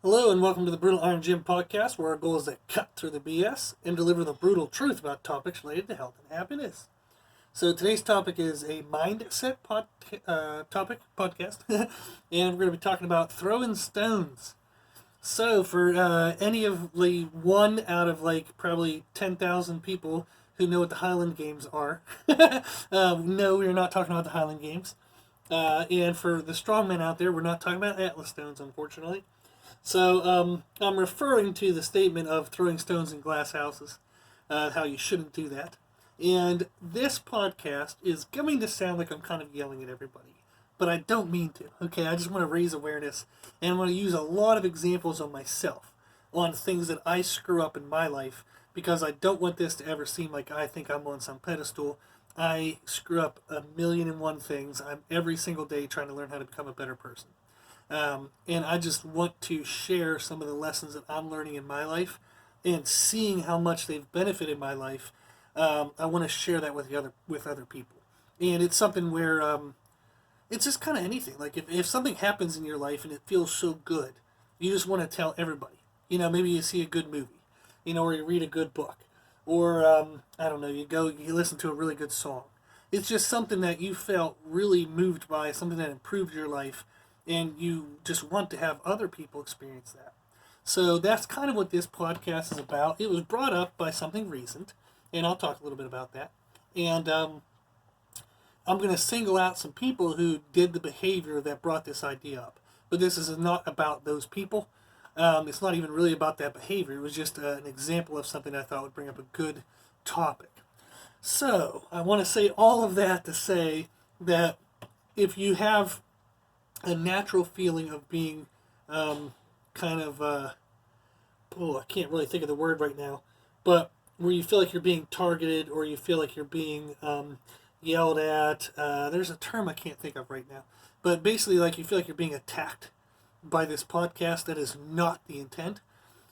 Hello and welcome to the Brutal Iron Gym podcast, where our goal is to cut through the BS and deliver the brutal truth about topics related to health and happiness. So today's topic is a mindset podcast, and we're going to be talking about throwing stones. So for any of the one out of probably 10,000 people who know what the Highland Games are, no, we're not talking about the Highland Games. And for the strongmen out there, we're not talking about Atlas stones, unfortunately. So I'm referring to the statement of throwing stones in glass houses, how you shouldn't do that. And this podcast is going to sound like I'm kind of yelling at everybody, but I don't mean to. Okay, I just want to raise awareness, and I want to use a lot of examples on myself, on things that I screw up in my life, because I don't want this to ever seem like I think I'm on some pedestal. I screw up a million and one things. I'm every single day trying to learn how to become a better person. And I just want to share some of the lessons that I'm learning in my life and seeing how much they've benefited my life. I want to share that with other people. And it's something where it's just kind of anything. Like if something happens in your life and it feels so good, you just want to tell everybody. Maybe you see a good movie, or you read a good book, or I don't know, you listen to a really good song. It's just something that you felt really moved by, something that improved your life, and you just want to have other people experience that. So that's kind of what this podcast is about. It was brought up by something recent, and I'll talk a little bit about that. And I'm going to single out some people who did the behavior that brought this idea up. But this is not about those people. It's not even really about that behavior. It was just an example of something I thought would bring up a good topic. So I want to say all of that to say that if you have a natural feeling of being I can't really think of the word right now, but where you feel like you're being targeted or you feel like you're being yelled at. There's a term I can't think of right now, but basically like you feel like you're being attacked by this podcast. That is not the intent.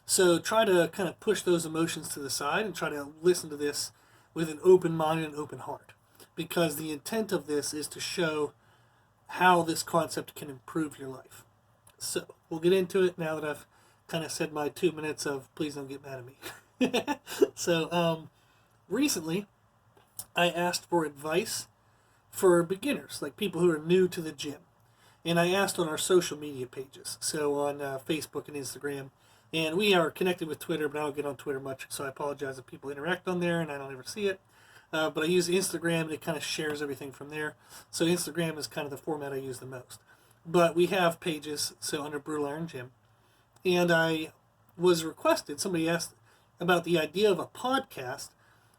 So try to kind of push those emotions to the side and try to listen to this with an open mind and an open heart, because the intent of this is to show how this concept can improve your life. So we'll get into it now that I've kind of said my 2 minutes of please don't get mad at me. So recently I asked for advice for beginners, like people who are new to the gym. And I asked on our social media pages, so on Facebook and Instagram. And we are connected with Twitter, but I don't get on Twitter much, so I apologize if people interact on there and I don't ever see it. But I use Instagram, and it kind of shares everything from there. So Instagram is kind of the format I use the most. But we have pages, so under Brutal Iron Gym. And I was requested, somebody asked about the idea of a podcast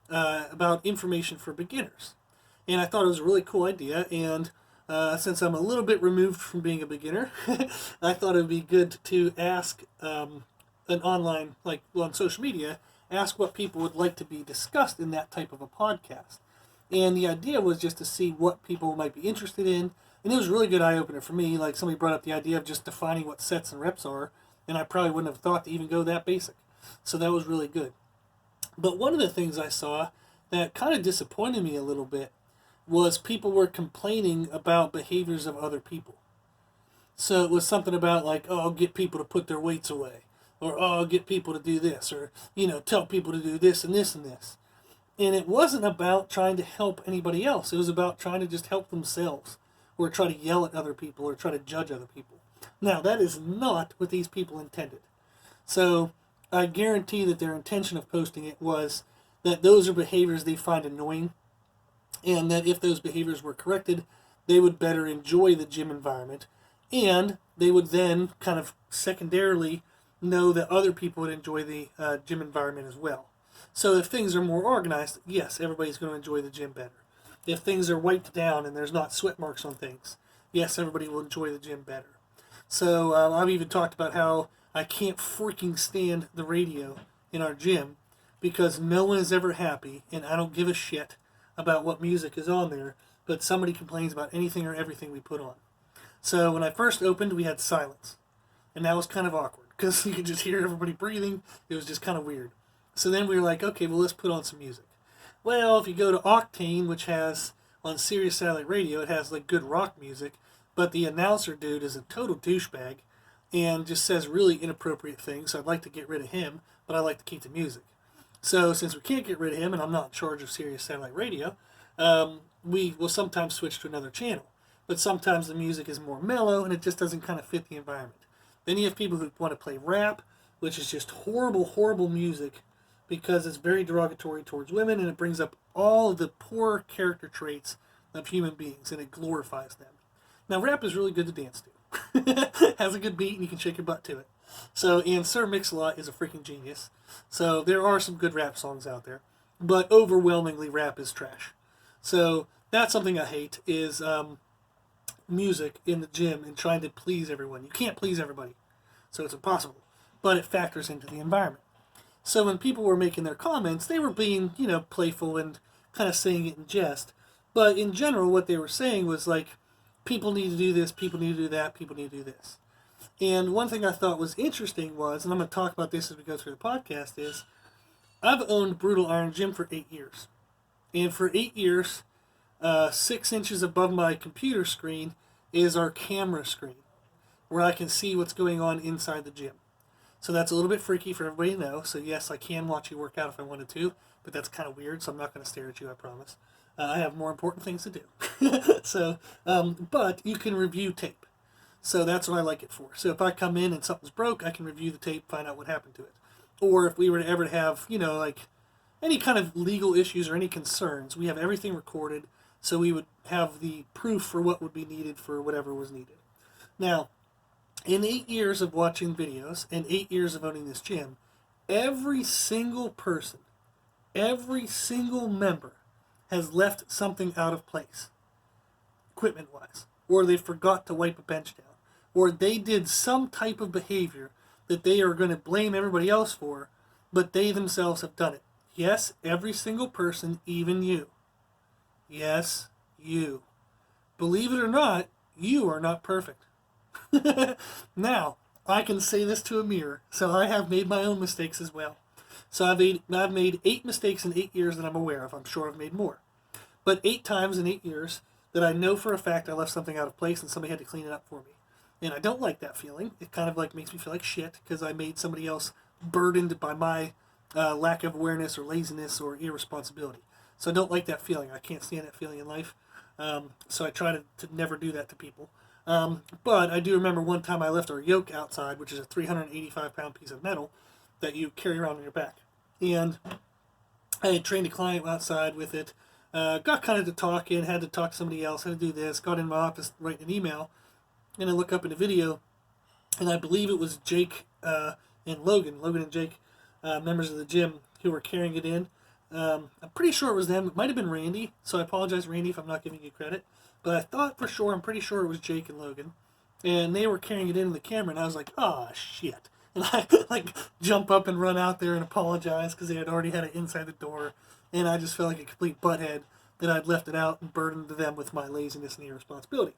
about information for beginners. And I thought it was a really cool idea, and since I'm a little bit removed from being a beginner, I thought it would be good to ask an online, on social media, ask what people would like to be discussed in that type of a podcast. And the idea was just to see what people might be interested in. And it was a really good eye-opener for me. Like, somebody brought up the idea of just defining what sets and reps are, and I probably wouldn't have thought to even go that basic. So that was really good. But one of the things I saw that kind of disappointed me a little bit was people were complaining about behaviors of other people. So it was something about I'll get people to put their weights away, or I'll get people to do this, or tell people to do this and this and this. And it wasn't about trying to help anybody else. It was about trying to just help themselves, or try to yell at other people, or try to judge other people. Now, that is not what these people intended. So I guarantee that their intention of posting it was that those are behaviors they find annoying, and that if those behaviors were corrected, they would better enjoy the gym environment, and they would then kind of secondarily know that other people would enjoy the gym environment as well. So if things are more organized, yes, everybody's going to enjoy the gym better. If things are wiped down and there's not sweat marks on things, yes, everybody will enjoy the gym better. So I've even talked about how I can't freaking stand the radio in our gym because no one is ever happy, and I don't give a shit about what music is on there, but somebody complains about anything or everything we put on. So when I first opened, we had silence, and that was kind of awkward because you could just hear everybody breathing. It was just kind of weird. So then we were like, okay, well, let's put on some music. Well, if you go to Octane, which has on Sirius Satellite Radio, it has good rock music, but the announcer dude is a total douchebag, and just says really inappropriate things. So I'd like to get rid of him, but I like to keep the music. So since we can't get rid of him, and I'm not in charge of Sirius Satellite Radio, we will sometimes switch to another channel. But sometimes the music is more mellow, and it just doesn't kind of fit the environment. Then you have people who want to play rap, which is just horrible, horrible music because it's very derogatory towards women, and it brings up all of the poor character traits of human beings, and it glorifies them. Now, rap is really good to dance to. Has a good beat, and you can shake your butt to it. So, and Sir Mix-a-Lot is a freaking genius. So there are some good rap songs out there, but overwhelmingly rap is trash. So that's something I hate is music in the gym and trying to please everyone. You can't please everybody, so it's impossible. But it factors into the environment. So when people were making their comments, they were being, playful and kind of saying it in jest. But in general, what they were saying was like, people need to do this, people need to do that, people need to do this. And one thing I thought was interesting was, and I'm going to talk about this as we go through the podcast, is I've owned Brutal Iron Gym for 8 years. And for 8 years, 6 inches above my computer screen is our camera screen, where I can see what's going on inside the gym. So that's a little bit freaky for everybody to know. So yes, I can watch you work out if I wanted to, but that's kind of weird, so I'm not going to stare at you, I promise. I have more important things to do. So, but you can review tape. So that's what I like it for. So if I come in and something's broke, I can review the tape, find out what happened to it. Or if we were to ever have, like any kind of legal issues or any concerns, we have everything recorded, so we would have the proof for what would be needed for whatever was needed. Now, in 8 years of watching videos and 8 years of owning this gym, every single person, every single member has left something out of place, equipment-wise, or they forgot to wipe a bench down, or they did some type of behavior that they are going to blame everybody else for, but they themselves have done it. Yes, every single person, even you. Yes, you. Believe it or not, you are not perfect. Now, I can say this to a mirror, so I have made my own mistakes as well. So I've made 8 mistakes in 8 years that I'm aware of. I'm sure I've made more. But 8 times in 8 years that I know for a fact I left something out of place and somebody had to clean it up for me. And I don't like that feeling. It kind of like makes me feel like shit because I made somebody else burdened by my lack of awareness or laziness or irresponsibility. So I don't like that feeling. I can't stand that feeling in life. So I try to never do that to people. But I do remember one time I left our yoke outside, which is a 385-pound piece of metal that you carry around on your back. And I had trained a client outside with it, got kind of to talking, had to talk to somebody else, had to do this, got in my office writing an email, and I look up in the video, and I believe it was Jake and Logan and Jake, members of the gym, who were carrying it in. I'm pretty sure it was them. It might have been Randy, so I apologize, Randy, if I'm not giving you credit. But I thought for sure, I'm pretty sure it was Jake and Logan. And they were carrying it into the camera, and I was like, oh, shit. And I jump up and run out there and apologize because they had already had it inside the door. And I just felt like a complete butthead that I'd left it out and burdened them with my laziness and irresponsibility.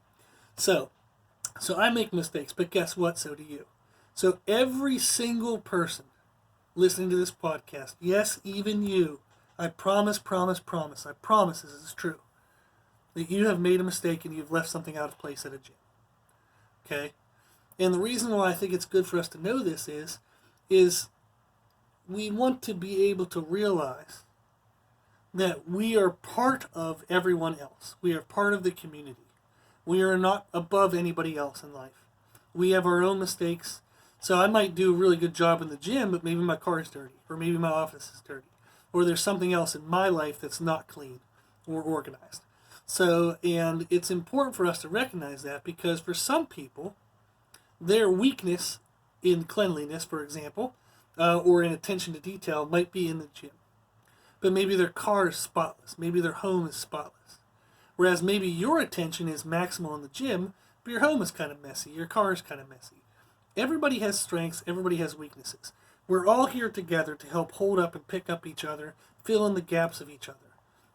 So I make mistakes, but guess what? So do you. So every single person listening to this podcast, yes, even you, I promise, I promise this is true, that you have made a mistake and you've left something out of place at a gym. Okay? And the reason why I think it's good for us to know this is we want to be able to realize that we are part of everyone else. We are part of the community. We are not above anybody else in life. We have our own mistakes. So I might do a really good job in the gym, but maybe my car is dirty, or maybe my office is dirty, or there's something else in my life that's not clean or organized. So, and it's important for us to recognize that because for some people, their weakness in cleanliness, for example, or in attention to detail might be in the gym. But maybe their car is spotless. Maybe their home is spotless. Whereas maybe your attention is maximal in the gym, but your home is kind of messy. Your car is kind of messy. Everybody has strengths. Everybody has weaknesses. We're all here together to help hold up and pick up each other, fill in the gaps of each other.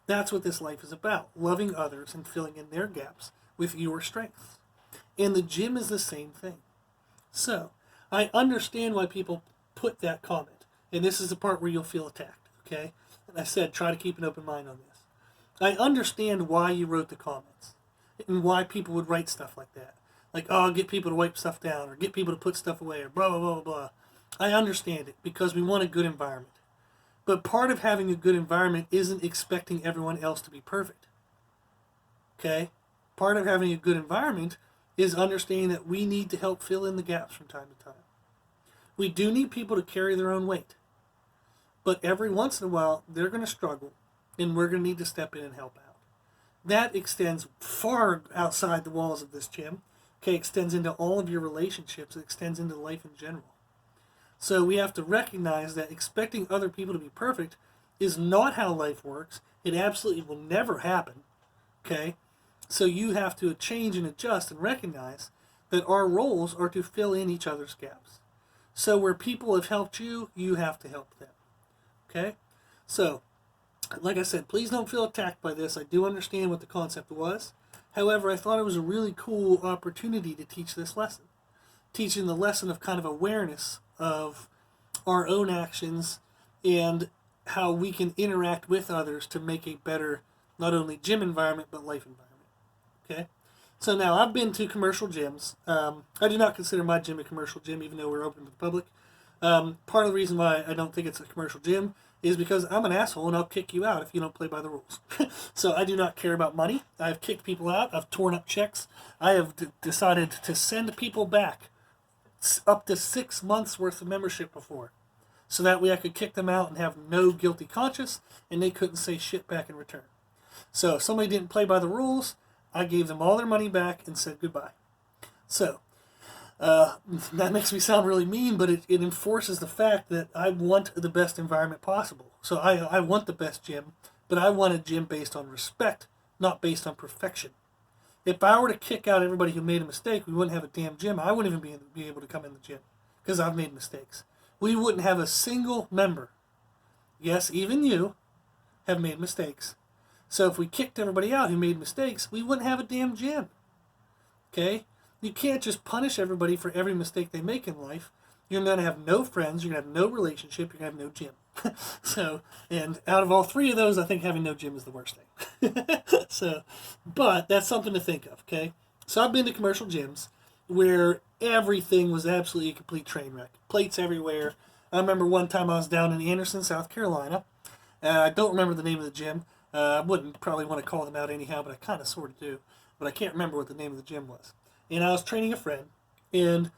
That's what this life is about, loving others and filling in their gaps with your strengths. And the gym is the same thing. So, I understand why people put that comment. And this is the part where you'll feel attacked, okay? And I said, try to keep an open mind on this. I understand why you wrote the comments and why people would write stuff like that. Like, oh, get people to wipe stuff down, or get people to put stuff away, or blah, blah, blah, blah, blah. I understand it, because we want a good environment. But part of having a good environment isn't expecting everyone else to be perfect. Okay? Part of having a good environment is understanding that we need to help fill in the gaps from time to time. We do need people to carry their own weight. But every once in a while, they're going to struggle, and we're going to need to step in and help out. That extends far outside the walls of this gym. Okay, extends into all of your relationships. It extends into life in general. So we have to recognize that expecting other people to be perfect is not how life works. It absolutely will never happen. Okay? So you have to change and adjust and recognize that our roles are to fill in each other's gaps. So where people have helped you, you have to help them. Okay? So, like I said, please don't feel attacked by this. I do understand what the concept was. However, I thought it was a really cool opportunity to teach this lesson. Teaching the lesson of kind of awareness of our own actions and how we can interact with others to make a better, not only gym environment, but life environment. Okay? So now, I've been to commercial gyms. I do not consider my gym a commercial gym, even though we're open to the public. Part of the reason why I don't think it's a commercial gym is because I'm an asshole and I'll kick you out if you don't play by the rules. So I do not care about money. I've kicked people out. I've torn up checks. I have decided to send people back up to 6 months worth of membership before. So that way I could kick them out and have no guilty conscience, and they couldn't say shit back in return. So if somebody didn't play by the rules, I gave them all their money back and said goodbye. So that makes me sound really mean, but it enforces the fact that I want the best environment possible. So I want the best gym, but I want a gym based on respect, not based on perfection. If I were to kick out everybody who made a mistake, we wouldn't have a damn gym. I wouldn't even be able to come in the gym because I've made mistakes. We wouldn't have a single member. Yes, even you have made mistakes. So if we kicked everybody out who made mistakes, we wouldn't have a damn gym. Okay? You can't just punish everybody for every mistake they make in life. You're going to have no friends, you're going to have no relationship, you're going to have no gym. So, and out of all three of those, I think having no gym is the worst thing. So, but that's something to think of, okay? So I've been to commercial gyms where everything was absolutely a complete train wreck. Plates everywhere. I remember one time I was down in Anderson, South Carolina. I don't remember the name of the gym. I wouldn't probably want to call them out anyhow, but I kind of sort of do. But I can't remember what the name of the gym was. And I was training a friend, and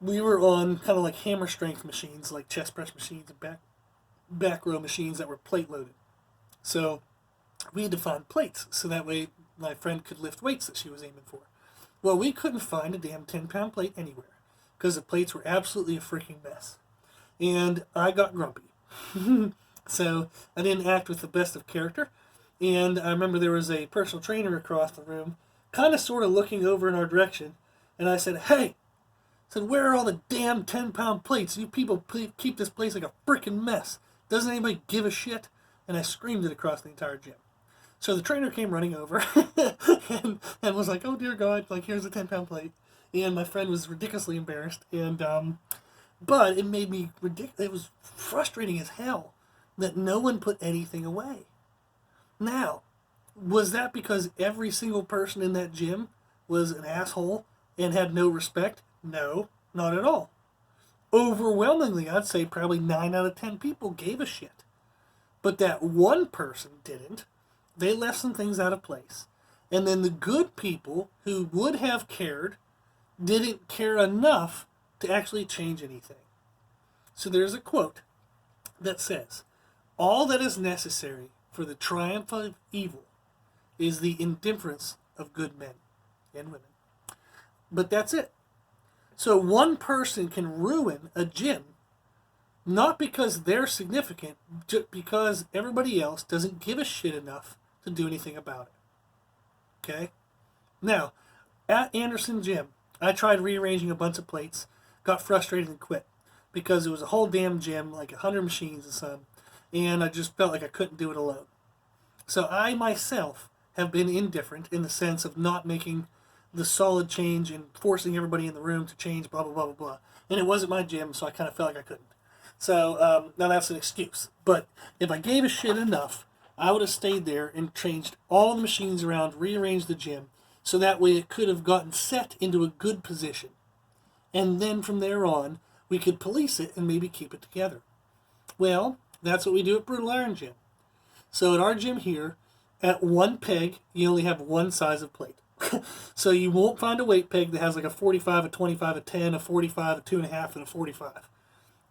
we were on kind of like hammer strength machines, like chest press machines and back row machines that were plate loaded. So we had to find plates, so that way my friend could lift weights that she was aiming for. Well, we couldn't find a damn 10-pound plate anywhere, because the plates were absolutely a freaking mess. And I got grumpy. So I didn't act with the best of character. And I remember there was a personal trainer across the room, kind of sort of looking over in our direction. And I said, hey, I said, where are all the damn 10-pound plates? You people keep this place like a freaking mess. Doesn't anybody give a shit? And I screamed it across the entire gym. So the trainer came running over and was like, oh dear God, like here's a 10-pound plate. And my friend was ridiculously embarrassed. And but it made me ridiculous. It was frustrating as hell that no one put anything away. Now, was that because every single person in that gym was an asshole and had no respect? No, not at all. Overwhelmingly, I'd say probably 9 out of 10 people gave a shit. But that one person didn't. They left some things out of place. And then the good people who would have cared didn't care enough to actually change anything. So there's a quote that says, all that is necessary for the triumph of evil is the indifference of good men and women. But that's it. So one person can ruin a gym, not because they're significant, just because everybody else doesn't give a shit enough to do anything about it. Okay? Now, at Anderson Gym, I tried rearranging a bunch of plates, got frustrated and quit, because it was a whole damn gym, like 100 machines and some, and I just felt like I couldn't do it alone. So I myself have been indifferent in the sense of not making the solid change and forcing everybody in the room to change, blah, blah, blah, blah, blah. And it wasn't my gym, so I kind of felt like I couldn't. So now that's an excuse. But if I gave a shit enough, I would have stayed there and changed all the machines around, rearranged the gym, So that way it could have gotten set into a good position. And then from there on, we could police it and maybe keep it together. Well, that's what we do at Brutal Iron Gym. So at our gym here, at one peg, you only have one size of plate. So you won't find a weight peg that has like a 45, a 25, a 10, a 45, a 2.5, and a 45.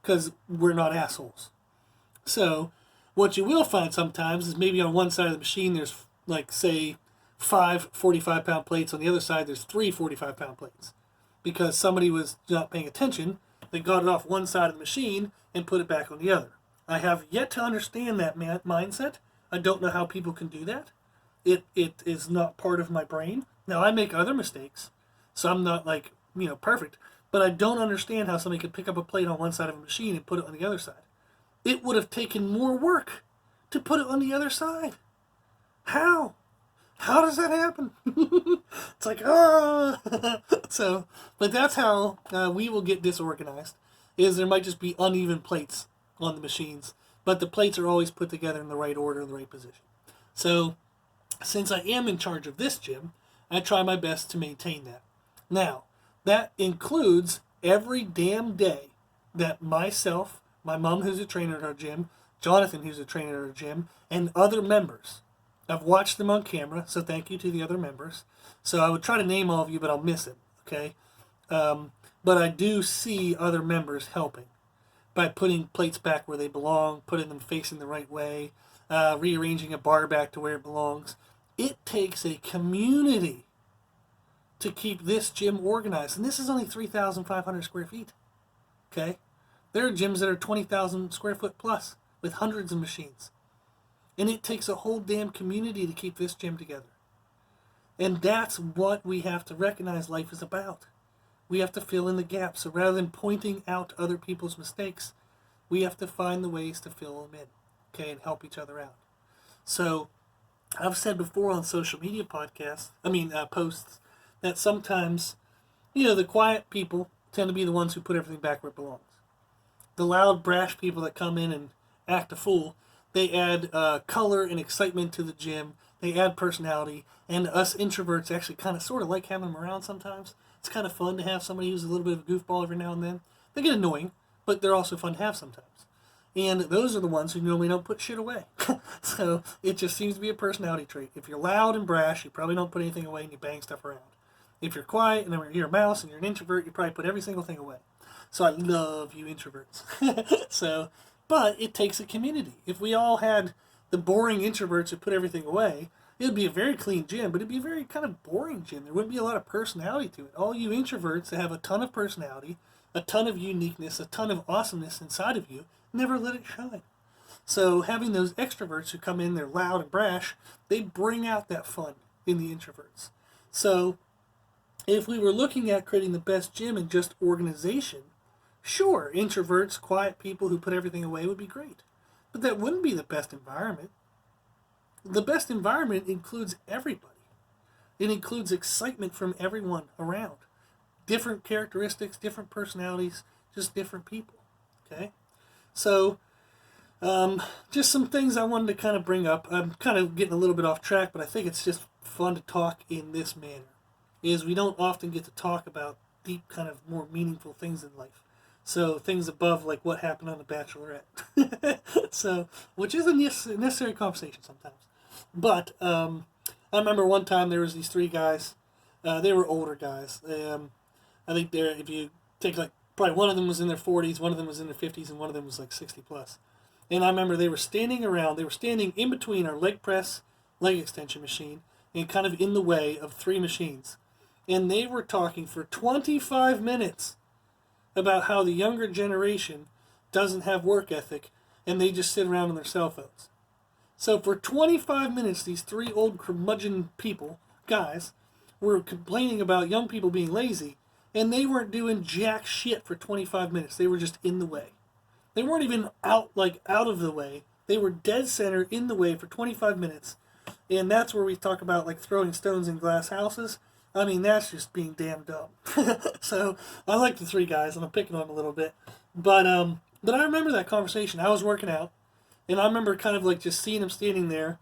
Because we're not assholes. So what you will find sometimes is maybe on one side of the machine there's like, say, 5 45-pound plates. On the other side there's 3 45-pound plates. Because somebody was not paying attention, they got it off one side of the machine and put it back on the other. I have yet to understand that mindset. I don't know how people can do that. It is not part of my brain. Now, I make other mistakes, so I'm not like, perfect. But I don't understand how somebody could pick up a plate on one side of a machine and put it on the other side. It would have taken more work to put it on the other side. How? How does that happen? It's like, So, but that's how we will get disorganized, is there might just be uneven plates on the machines, but the plates are always put together in the right order, in the right position. So, since I am in charge of this gym, I try my best to maintain that. Now, that includes every damn day that myself, my mom who's a trainer at our gym, Jonathan who's a trainer at our gym, and other members. I've watched them on camera, so thank you to the other members. So I would try to name all of you, but I'll miss it, okay? But I do see other members helping by putting plates back where they belong, putting them facing the right way, rearranging a bar back to where it belongs. It takes a community to keep this gym organized. And this is only 3,500 square feet, okay? There are gyms that are 20,000 square foot plus with hundreds of machines. And it takes a whole damn community to keep this gym together. And that's what we have to recognize life is about. We have to fill in the gaps. So rather than pointing out other people's mistakes, we have to find the ways to fill them in, okay, and help each other out. So I've said before on social media posts, that sometimes, the quiet people tend to be the ones who put everything back where it belongs. The loud, brash people that come in and act a fool, they add color and excitement to the gym. They add personality. And us introverts actually kind of sort of like having them around sometimes. It's kind of fun to have somebody who's a little bit of a goofball every now and then. They get annoying, but they're also fun to have sometimes. And those are the ones who normally don't put shit away. So it just seems to be a personality trait. If you're loud and brash, you probably don't put anything away and you bang stuff around. If you're quiet and you're a mouse and you're an introvert, you probably put every single thing away. So I love you introverts. But it takes a community. If we all had the boring introverts who put everything away, it would be a very clean gym, but it'd be a very kind of boring gym. There wouldn't be a lot of personality to it. All you introverts that have a ton of personality, a ton of uniqueness, a ton of awesomeness inside of you, never let it shine. So having those extroverts who come in, they're loud and brash, they bring out that fun in the introverts. So if we were looking at creating the best gym in just organization, sure, introverts, quiet people who put everything away would be great. But that wouldn't be the best environment. The best environment includes everybody. It includes excitement from everyone around. Different characteristics, different personalities, just different people. Okay? So, just some things I wanted to kind of bring up. I'm kind of getting a little bit off track, but I think it's just fun to talk in this manner. Is we don't often get to talk about deep, kind of more meaningful things in life. So things above like what happened on The Bachelorette. So, which is a necessary conversation sometimes. But I remember one time there was these 3 guys. They were older guys. I think if you take probably one of them was in their 40s, one of them was in their 50s, and one of them was like 60 plus. And I remember they were standing in between our leg press, leg extension machine, and kind of in the way of 3 machines. And they were talking for 25 minutes about how the younger generation doesn't have work ethic and they just sit around on their cell phones. So for 25 minutes, these 3 old curmudgeon guys, were complaining about young people being lazy, and they weren't doing jack shit for 25 minutes. They were just in the way. They weren't even out of the way. They were dead center in the way for 25 minutes. And that's where we talk about throwing stones in glass houses. I mean, that's just being damn dumb. So I like the 3 guys, and I'm picking on them a little bit. But I remember that conversation. I was working out, and I remember kind of just seeing them standing there,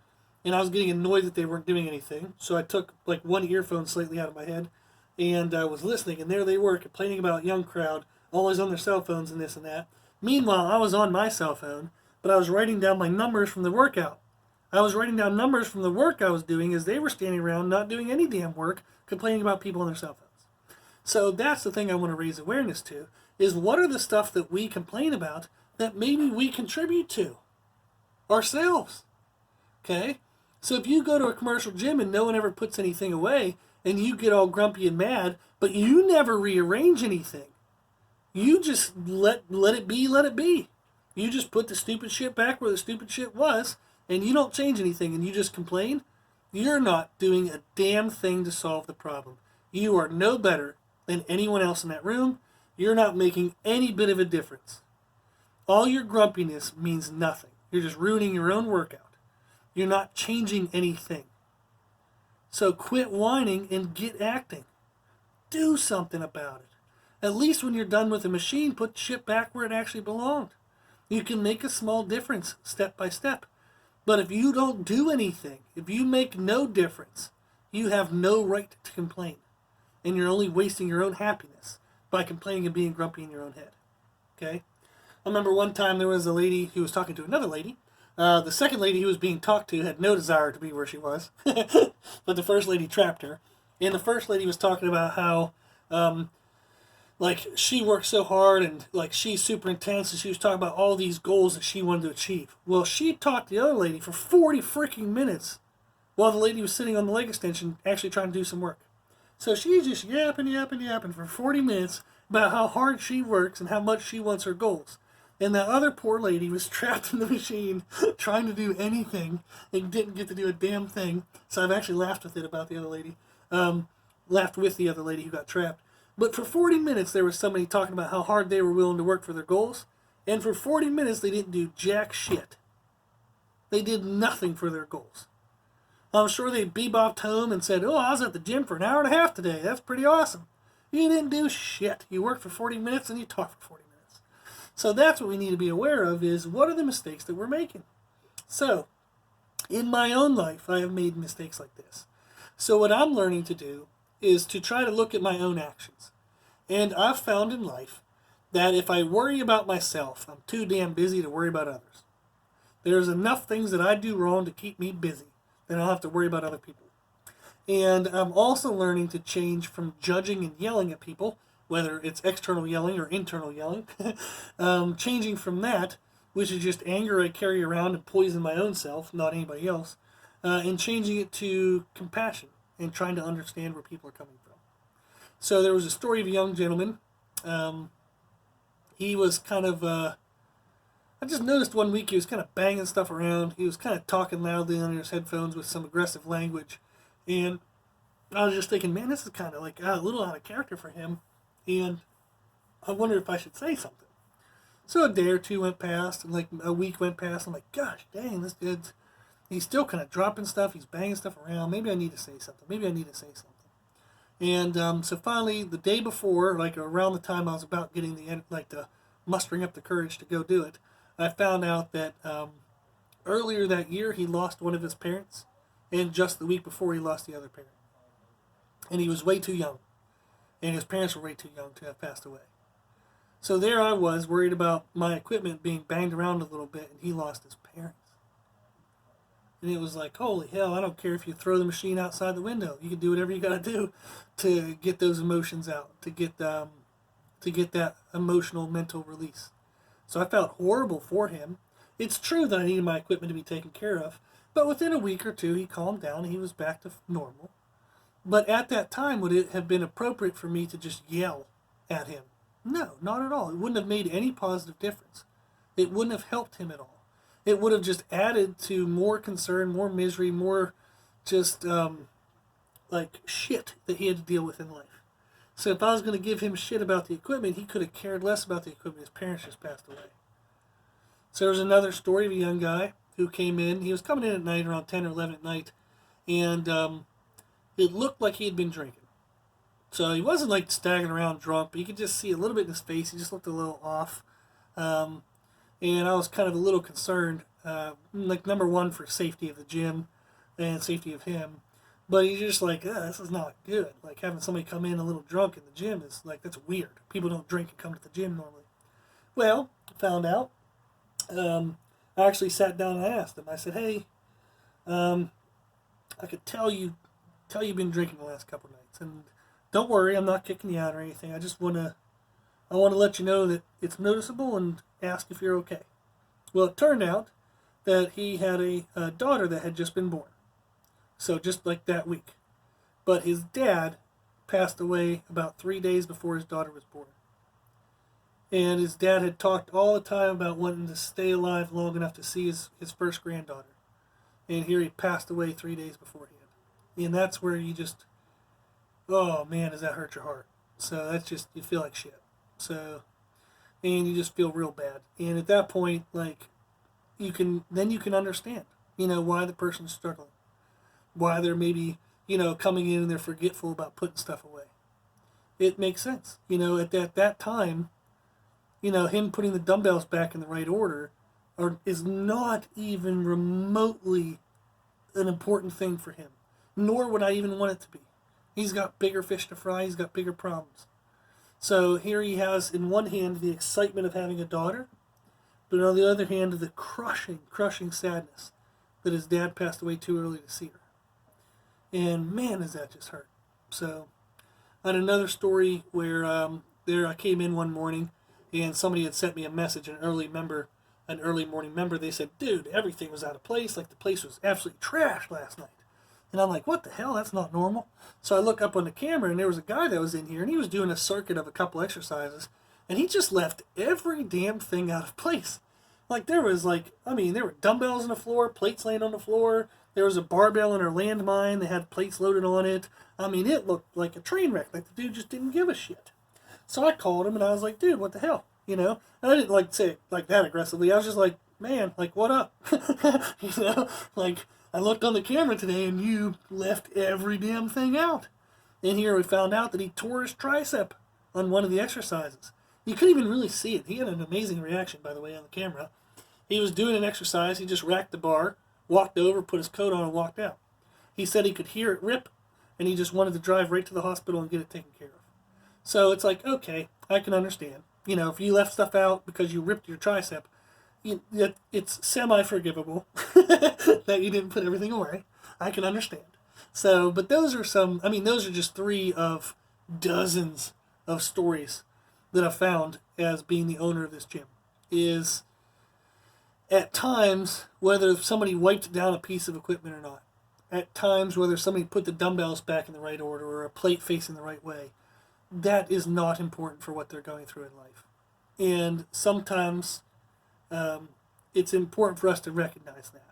and I was getting annoyed that they weren't doing anything. So I took like one earphone slightly out of my head, and I was listening, and there they were complaining about a young crowd, always on their cell phones and this and that. Meanwhile, I was on my cell phone, but I was writing down my numbers from the workout. I was writing down numbers from the work I was doing as they were standing around not doing any damn work, complaining about people on their cell phones. So that's the thing I want to raise awareness to, is what are the stuff that we complain about that maybe we contribute to ourselves. Okay? So if you go to a commercial gym and no one ever puts anything away, and you get all grumpy and mad, but you never rearrange anything. You just let it be, let it be. You just put the stupid shit back where the stupid shit was, and you don't change anything, and you just complain. You're not doing a damn thing to solve the problem. You are no better than anyone else in that room. You're not making any bit of a difference. All your grumpiness means nothing. You're just ruining your own workout. You're not changing anything. So quit whining and get acting. Do something about it. At least when you're done with the machine, put shit back where it actually belonged. You can make a small difference step by step. But if you don't do anything, if you make no difference, you have no right to complain. And you're only wasting your own happiness by complaining and being grumpy in your own head. Okay? I remember one time there was a lady who was talking to another lady. The second lady who was being talked to had no desire to be where she was. But the first lady trapped her. And the first lady was talking about how, like, she worked so hard and, like, she's super intense. And she was talking about all these goals that she wanted to achieve. Well, she talked the other lady for 40 freaking minutes while the lady was sitting on the leg extension actually trying to do some work. So she's just yapping for 40 minutes about how hard she works and how much she wants her goals. And that other poor lady was trapped in the machine trying to do anything and didn't get to do a damn thing. So I've actually laughed with it about the other lady. Laughed with the other lady who got trapped. But for 40 minutes there was somebody talking about how hard they were willing to work for their goals. And for 40 minutes they didn't do jack shit. They did nothing for their goals. I'm sure they bebopped home and said, oh, I was at the gym for an hour and a half today. That's pretty awesome. You didn't do shit. You worked for 40 minutes and you talked for 40 minutes. So that's what we need to be aware of, is what are the mistakes that we're making. So in my own life, I have made mistakes like this. So what I'm learning to do is to try to look at my own actions. And I've found in life that if I worry about myself, I'm too damn busy to worry about others. There's enough things that I do wrong to keep me busy, then I'll have to worry about other people. And I'm also learning to change from judging and yelling at people, whether it's external yelling or internal yelling, changing from that, which is just anger I carry around and poison my own self, not anybody else, and changing it to compassion and trying to understand where people are coming from. So there was a story of a young gentleman. He was kind of, I just noticed one week he was kind of banging stuff around. He was kind of talking loudly on his headphones with some aggressive language. And I was just thinking, man, this is kind of like a little out of character for him. And I wondered if I should say something. So a day or two went past, and like a week went past. I'm like, gosh, dang, this dude's, he's still kind of dropping stuff. He's banging stuff around. Maybe I need to say something. And so finally, the day before, like around the time I was about getting the mustering up the courage to go do it, I found out that earlier that year he lost one of his parents, and just the week before he lost the other parent. And he was way too young. And his parents were way too young to have passed away. So there I was, worried about my equipment being banged around a little bit, and he lost his parents. And it was like, holy hell, I don't care if you throw the machine outside the window. You can do whatever you got to do to get those emotions out, to get that emotional, mental release. So I felt horrible for him. It's true that I needed my equipment to be taken care of, but within a week or two, he calmed down and he was back to normal. But at that time, would it have been appropriate for me to just yell at him? No, not at all. It wouldn't have made any positive difference. It wouldn't have helped him at all. It would have just added to more concern, more misery, more just like shit that he had to deal with in life. So if I was going to give him shit about the equipment, he could have cared less about the equipment. His parents just passed away. So there was another story of a young guy who came in. He was coming in at night around 10 or 11 at night, and it looked like he had been drinking. So he wasn't like staggering around drunk, but you could just see a little bit in his face. He just looked a little off. And I was kind of a little concerned, like number one, for safety of the gym. and safety of him. But he's just like, this is not good. Like having somebody come in a little drunk in the gym is like, that's weird. People don't drink and come to the gym normally. Well, found out. I actually sat down and asked him. I said, hey, I could tell you've been drinking the last couple of nights, and don't worry, I'm not kicking you out or anything. I want to let you know that it's noticeable and ask if you're okay. Well, it turned out that he had a daughter that had just been born. So just like that week. But his dad passed away about 3 days before his daughter was born. And his dad had talked all the time about wanting to stay alive long enough to see his first granddaughter. And here he passed away 3 days beforehand. And that's where you just, oh man, does that hurt your heart. So that's just, you feel like shit. So, and you just feel real bad. And at that point, like, you can understand, why the person's struggling. Why they're maybe, coming in and they're forgetful about putting stuff away. It makes sense. At that time, him putting the dumbbells back in the right order is not even remotely an important thing for him. Nor would I even want it to be. He's got bigger fish to fry. He's got bigger problems. So here he has, in one hand, the excitement of having a daughter, but on the other hand, the crushing sadness that his dad passed away too early to see her. And man, does that just hurt. So I had another story where I came in one morning and somebody had sent me a message, an early morning member. They said, dude, everything was out of place. Like the place was absolutely trashed last night. And I'm like, what the hell? That's not normal. So I look up on the camera, and there was a guy that was in here, and he was doing a circuit of a couple exercises, and he just left every damn thing out of place. Like there was there were dumbbells on the floor, plates laying on the floor. There was a barbell in her landmine that had plates loaded on it. It looked like a train wreck. Like the dude just didn't give a shit. So I called him, and I was like, dude, what the hell? And I didn't say it like that aggressively. I was just like, man, like, what up? I looked on the camera today and you left every damn thing out. And here we found out that he tore his tricep on one of the exercises. You couldn't even really see it. He had an amazing reaction, by the way, on the camera. He was doing an exercise. He just racked the bar, walked over, put his coat on, and walked out. He said he could hear it rip, and he just wanted to drive right to the hospital and get it taken care of. So it's like, okay, I can understand. If you left stuff out because you ripped your tricep, it's semi-forgivable that you didn't put everything away. I can understand. So, but those are just 3 of dozens of stories that I've found as being the owner of this gym. Is at times, whether somebody wiped down a piece of equipment or not, at times whether somebody put the dumbbells back in the right order or a plate facing the right way, that is not important for what they're going through in life. And sometimes it's important for us to recognize that.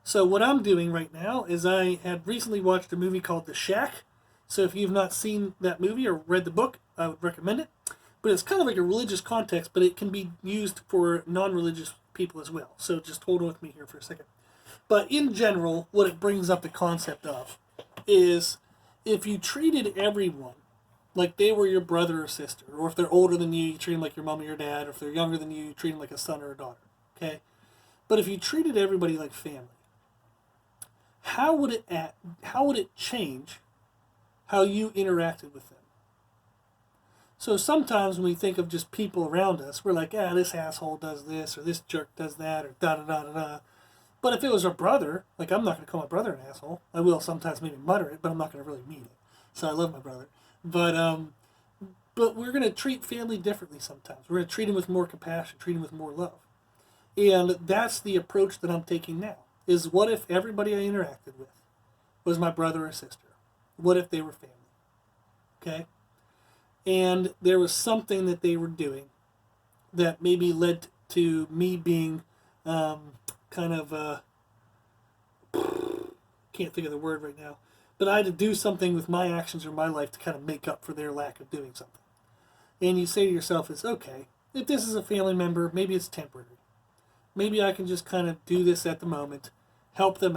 So what I'm doing right now is I had recently watched a movie called The Shack. So if you've not seen that movie or read the book, I would recommend it. But it's kind of like a religious context, but it can be used for non-religious people as well. So just hold on with me here for a second. But in general, what it brings up the concept of is if you treated everyone like they were your brother or sister, or if they're older than you, you treat them like your mom or your dad, or if they're younger than you treat them like a son or a daughter, okay? But if you treated everybody like family, how would it change how you interacted with them? So sometimes when we think of just people around us, we're like, this asshole does this, or this jerk does that, or da-da-da-da-da. But if it was our brother, like I'm not going to call my brother an asshole. I will sometimes maybe mutter it, but I'm not going to really mean it. So I love my brother. But we're going to treat family differently sometimes. We're going to treat them with more compassion, treat them with more love. And that's the approach that I'm taking now, is what if everybody I interacted with was my brother or sister? What if they were family? Okay? And there was something that they were doing that maybe led to me being can't think of the word right now, but I had to do something with my actions or my life to kind of make up for their lack of doing something. And you say to yourself, it's okay, if this is a family member, maybe it's temporary. Maybe I can just kind of do this at the moment, help them